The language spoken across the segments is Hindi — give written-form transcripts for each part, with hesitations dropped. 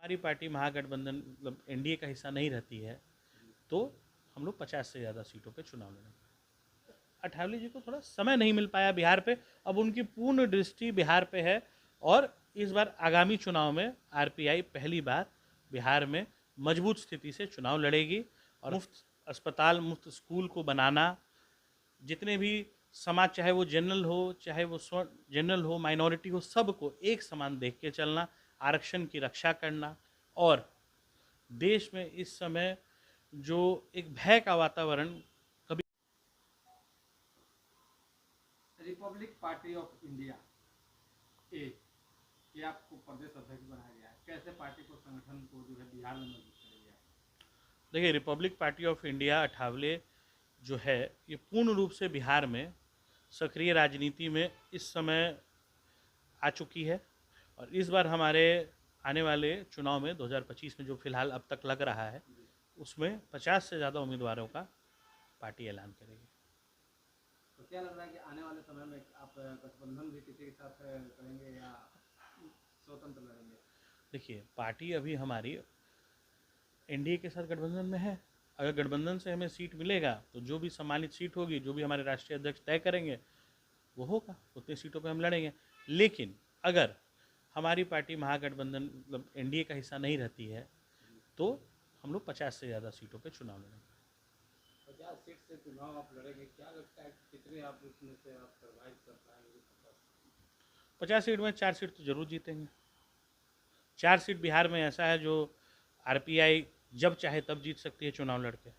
हमारी पार्टी महागठबंधन मतलब एनडीए का हिस्सा नहीं रहती है तो हम लोग 50 से ज़्यादा सीटों पे चुनाव लड़ेंगे। अठावले जी को थोड़ा समय नहीं मिल पाया बिहार पे, अब उनकी पूर्ण दृष्टि बिहार पे है और इस बार आगामी चुनाव में आरपीआई पहली बार बिहार में मजबूत स्थिति से चुनाव लड़ेगी और मुफ्त अस्पताल, मुफ्त स्कूल को बनाना, जितने भी समाज, चाहे वो जनरल हो, चाहे वो जनरल हो, माइनॉरिटी हो, सबको एक समान देख के चलना, आरक्षण की रक्षा करना और देश में इस समय जो एक भय का वातावरण कभी रिपब्लिक पार्टी ऑफ इंडिया ए ये आपको प्रदेश अध्यक्ष बनाया गया है, कैसे पार्टी को संगठन को जो है बिहार में मजबूत किया गया है? देखिए, Republic party of India Athawale जो है ये पूर्ण रूप से बिहार में सक्रिय राजनीति में इस समय आ चुकी है और इस बार हमारे आने वाले चुनाव में 2025 में जो फिलहाल अब तक लग रहा है उसमें 50 से ज़्यादा उम्मीदवारों का पार्टी ऐलान करेगी। तो क्या लग रहा है कि आने वाले समय में आप गठबंधन भी किसी के साथ करेंगे या स्वतंत्र लड़ेंगे? देखिए, पार्टी अभी हमारी एनडीए के साथ गठबंधन में है। अगर गठबंधन से हमें सीट मिलेगा तो जो भी सम्मानित सीट होगी, जो भी हमारे राष्ट्रीय अध्यक्ष तय करेंगे वो होगा, उतनी सीटों पे हम लड़ेंगे। लेकिन अगर हमारी पार्टी महागठबंधन मतलब एनडीए का हिस्सा नहीं रहती है तो हम लोग 50 से ज़्यादा सीटों पे चुनाव लड़ेंगे। 50 सीट से चुनाव आप लड़ेंगे, क्या लगता है कितने आप उसमें से आप सर्वाइव कर पाएंगे? 50 सीट में 4 सीट तो जरूर जीतेंगे। 4 सीट बिहार में ऐसा है जो आरपीआई जब चाहे तब जीत सकती है चुनाव लड़के।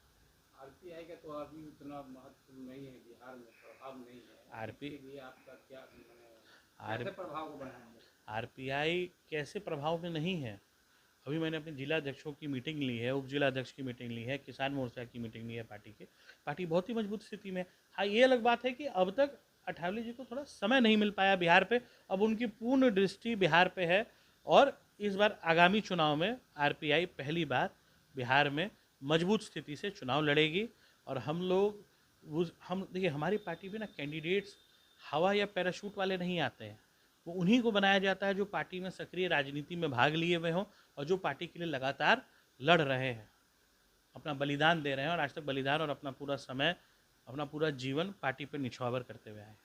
आरपीआई का तो अभी उतना महत्व नहीं है बिहार में, प्रभाव नहीं है। आरपी आपका क्या कैसे प्रभाव को बढ़ाएंगे? आरपीआई कैसे प्रभाव में नहीं है? अभी मैंने अपने जिला अध्यक्षों की मीटिंग ली है, उप जिला अध्यक्ष की मीटिंग ली है, किसान मोर्चा की मीटिंग ली है पार्टी बहुत ही मजबूत स्थिति में। हाँ, ये अलग बात है कि अब तक अठावले जी को थोड़ा समय नहीं मिल पाया बिहार पे, अब उनकी पूर्ण दृष्टि बिहार पे है और इस बार आगामी चुनाव में आरपीआई पहली बार बिहार में मजबूत स्थिति से चुनाव लड़ेगी और हम देखिए, हमारी पार्टी में ना कैंडिडेट्स हवा या पैराशूट वाले नहीं आते हैं, वो उन्हीं को बनाया जाता है जो पार्टी में सक्रिय राजनीति में भाग लिए हुए हों और जो पार्टी के लिए लगातार लड़ रहे हैं, अपना बलिदान दे रहे हैं और आज तक बलिदान और अपना पूरा समय, अपना पूरा जीवन पार्टी पर निछावर करते हुए आए।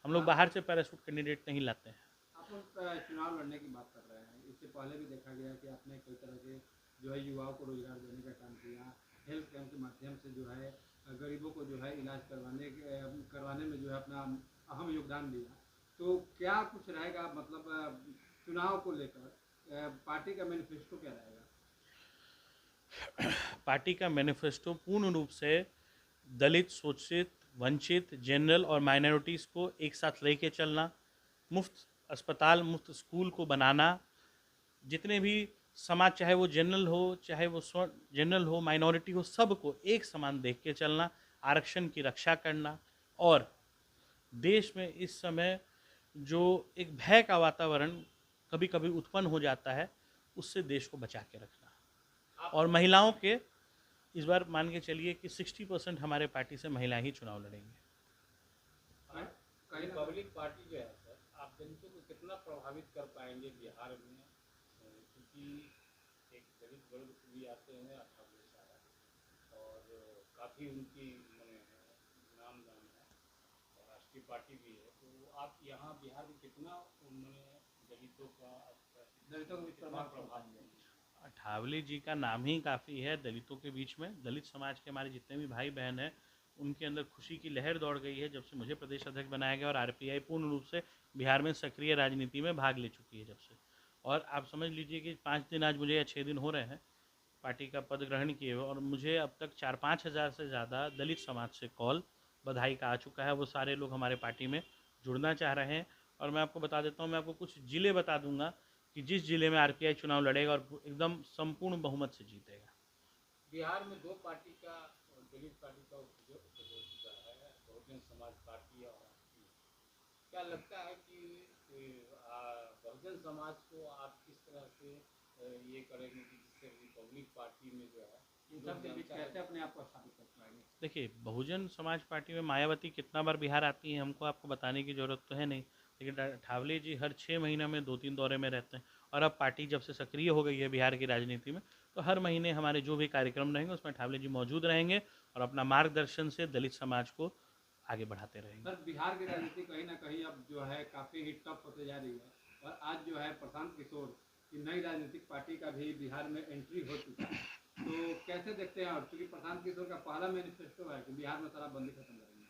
हम लोग बाहर से पैराशूट कैंडिडेट नहीं लाते हैं। आप लोग चुनाव लड़ने की बात कर रहे हैं, इससे पहले भी देखा गया कि आपने कई तरह के जो है युवाओं को रोजगार देने का काम किया, हेल्थ कैंप के माध्यम से जो है गरीबों को जो है इलाज करवाने में जो है अपना अहम योगदान दिया। तो क्या कुछ रहेगा, मतलब चुनाव को लेकर पार्टी का मैनिफेस्टो क्या रहेगा? पार्टी का मैनिफेस्टो पूर्ण रूप से दलित, शोषित, वंचित, जनरल और माइनॉरिटीज़ को एक साथ लेके चलना, मुफ्त अस्पताल, मुफ्त स्कूल को बनाना, जितने भी समाज, चाहे वो जनरल हो, चाहे वो जनरल हो, माइनॉरिटी हो, सबको एक समान देख के चलना, आरक्षण की रक्षा करना और देश में इस समय जो एक भय का वातावरण कभी कभी उत्पन्न हो जाता है उससे देश को बचा के रखना। और महिलाओं के इस बार मान के चलिए कि 60% हमारे पार्टी से महिला ही चुनाव लड़ेंगे। रिपब्लिक पार्टी जो है सर, आप दलितों को कितना प्रभावित कर पाएंगे बिहार में, क्योंकि एक दलित वर्ग भी आते हैं अठावले साहब और काफ़ी उनकी नाम है और राष्ट्रीय पार्टी भी है, तो आप यहाँ बिहार में कितना दलितों के बीच प्रभाव देंगे? अठावले जी का नाम ही काफ़ी है दलितों के बीच में। दलित समाज के हमारे जितने भी भाई बहन हैं उनके अंदर खुशी की लहर दौड़ गई है जब से मुझे प्रदेश अध्यक्ष बनाया गया और आरपीआई पूर्ण रूप से बिहार में सक्रिय राजनीति में भाग ले चुकी है जब से। और आप समझ लीजिए कि 5 दिन आज मुझे या 6 दिन हो रहे हैं पार्टी का पद ग्रहण किए हुए और मुझे अब तक 4-5 हज़ार से ज़्यादा दलित समाज से कॉल बधाई का आ चुका है। वो सारे लोग हमारे पार्टी में जुड़ना चाह रहे हैं और मैं आपको बता देता हूँ, मैं आपको कुछ ज़िले बता दूंगा कि जिस जिले में आरपीआई चुनाव लड़ेगा और एकदम संपूर्ण बहुमत से जीतेगा। बिहार में दो पार्टी का, दलित पार्टी का उपयोग हो चुका है, बहुजन समाज पार्टी और आपकी। क्या लगता है कि बहुजन समाज को आप किस तरह से ये करेंगे कि जिससे रिपब्लिक पार्टी में जो है इन सब के बीच कैसे अपने आप को स्थापित कर पाएंगे? देखिए, बहुजन समाज पार्टी में मायावती कितना बार बिहार आती है हमको आपको बताने की ज़रूरत तो है नहीं, लेकिन ठावले जी हर 6 महीने में 2-3 दौरे में रहते हैं और अब पार्टी जब से सक्रिय हो गई है बिहार की राजनीति में, तो हर महीने हमारे जो भी कार्यक्रम रहेंगे उसमें ठावले जी मौजूद रहेंगे और अपना मार्गदर्शन से दलित समाज को आगे बढ़ाते रहेंगे। सर, बिहार की राजनीति कहीं ना कहीं अब जो है काफ़ी ही टफ होते जा रही है, और आज जो है प्रशांत किशोर की नई राजनीतिक पार्टी का भी बिहार में एंट्री हो चुका है, तो कैसे देखते हैं? और चूंकि प्रशांत किशोर का पहला मैनिफेस्टो है कि बिहार में शराबबंदी खत्म करेंगे।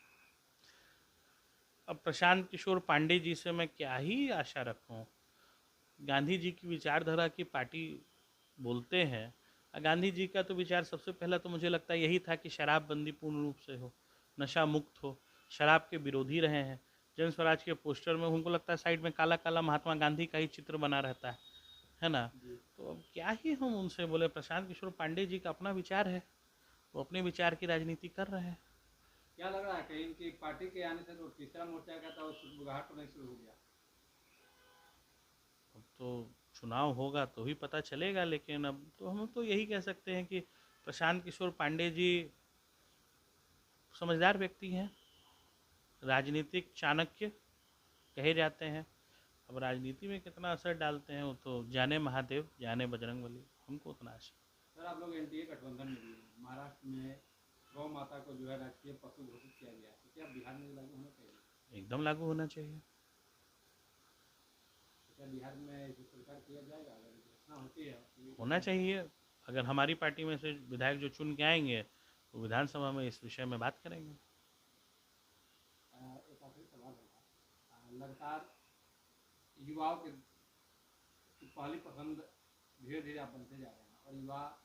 अब प्रशांत किशोर पांडे जी से मैं क्या ही आशा रखूं? गांधी जी की विचारधारा की पार्टी बोलते हैं। गांधी जी का तो विचार सबसे पहला तो मुझे लगता है यही था कि शराबबंदी पूर्ण रूप से हो, नशा मुक्त हो। शराब के विरोधी रहे हैं। जन स्वराज के पोस्टर में उनको लगता है साइड में काला काला महात्मा गांधी का ही चित्र बना रहता है ना। तो अब क्या ही हम उनसे बोले। प्रशांत किशोर पांडे जी का अपना विचार है, वो अपने विचार की राजनीति कर रहे हैं। क्या लग रहा है कहीं इनकी पार्टी के आने से जो तीसरा मोर्चा का था वो बुगाहट नहीं शुरू हो गया? अब तो चुनाव होगा तो ही पता चलेगा, लेकिन अब तो हम तो यही कह सकते हैं कि प्रशांत किशोर पांडे जी समझदार व्यक्ति हैं, राजनीतिक चाणक्य कहे जाते हैं। अब राजनीति में कितना असर डालते हैं वो तो जाने महादेव, जाने बजरंगबली, हमको उतना आशा। सर, आप लोग एनडीए गठबंधन में भी हैं। महाराष्ट्र में गौ माता को जो है राजकीय पशु घोषित किया गया है, तो क्या बिहार में लागू होना चाहिए? एकदम लागू होना चाहिए। तो क्या बिहार में इसे स्वीकार किया जाएगा अगर घोषणा होती है? होना चाहिए। अगर हमारी पार्टी में से विधायक जो चुन के आएंगे तो विधानसभा में इस विषय में बात करेंगे। एक आखिरी सवाल होगा, लगातार युवाओं की पहली पसंद धीरे धीरे आप बनते जा रहे हैं, और युवा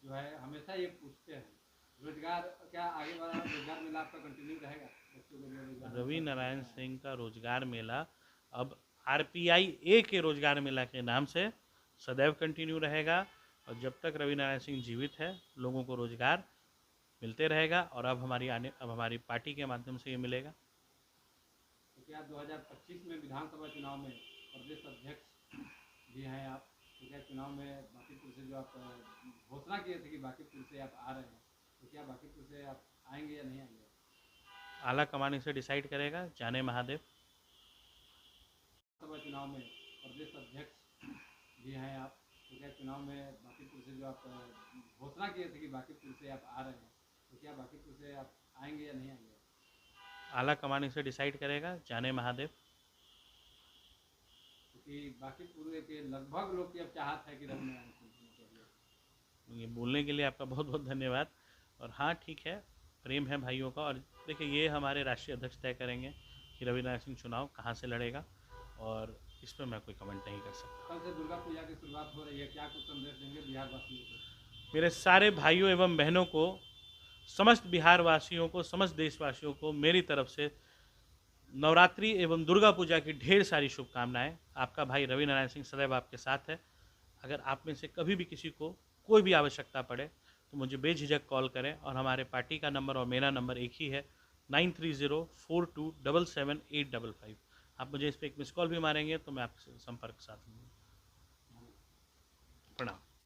जो है हमेशा ये पूछते हैं रोजगार, क्या आगे वाला रोजगार मेला आपका कंटिन्यू रहेगा? बच्चों को जो रोजगार रवि नारायण सिंह का रोजगार मेला अब RPI के रोजगार मेला के नाम से सदैव कंटिन्यू रहेगा, और जब तक रवि नारायण सिंह जीवित है लोगों को रोजगार मिलते रहेगा। और अब हमारी पार्टी के माध्यम से ये मिलेगा। तो क्या 2025 में विधानसभा चुनाव में प्रदेश अध्यक्ष भी हैं आप? तो क्या चुनाव में बांकीपुर से जो आप घोषणा किए थे कि बांकीपुर से आप आ रहे हैं, तो क्या बांकीपुर से आप आएंगे या नहीं आएंगे? आला कमान इसे डिसाइड करेगा, जाने महादेव। विधानसभा चुनाव में प्रदेश अध्यक्ष भी हैं आप? तो क्या चुनाव में बांकीपुर से जो आप घोषणा किए थे कि बांकीपुर से आप आ रहे हैं, तो क्या बांकीपुर से आप आएंगे या नहीं आएंगे? आला कमान इसे डिसाइड करेगा, जाने महादेव। क्योंकि बांकीपुर के लगभग लोग की अब चाहत है कि रवि नारायण सिंह चाहिए। ये बोलने के लिए आपका बहुत बहुत धन्यवाद। और हाँ ठीक है, प्रेम है भाइयों का। और देखिए ये हमारे राष्ट्रीय अध्यक्ष तय करेंगे कि रवि नारायण सिंह चुनाव कहाँ से लड़ेगा, और इस पर मैं कोई कमेंट नहीं कर सकता। कल से दुर्गा पूजा की शुरुआत हो रही है, क्या कुछ संदेश देंगे बिहार वासियों को? मेरे सारे भाइयों एवं बहनों को, समस्त बिहार वासियों को, समस्त देशवासियों को मेरी तरफ से नवरात्रि एवं दुर्गा पूजा की ढेर सारी शुभकामनाएं। आपका भाई रवि नारायण सिंह सदैव आपके साथ है। अगर आप में से कभी भी किसी को कोई भी आवश्यकता पड़े तो मुझे बेझिझक कॉल करें, और हमारे पार्टी का नंबर और मेरा नंबर एक ही है, 9304277855। आप मुझे इस पर एक मिस कॉल भी मारेंगे तो मैं आपसे संपर्क साध लूँगा। प्रणाम।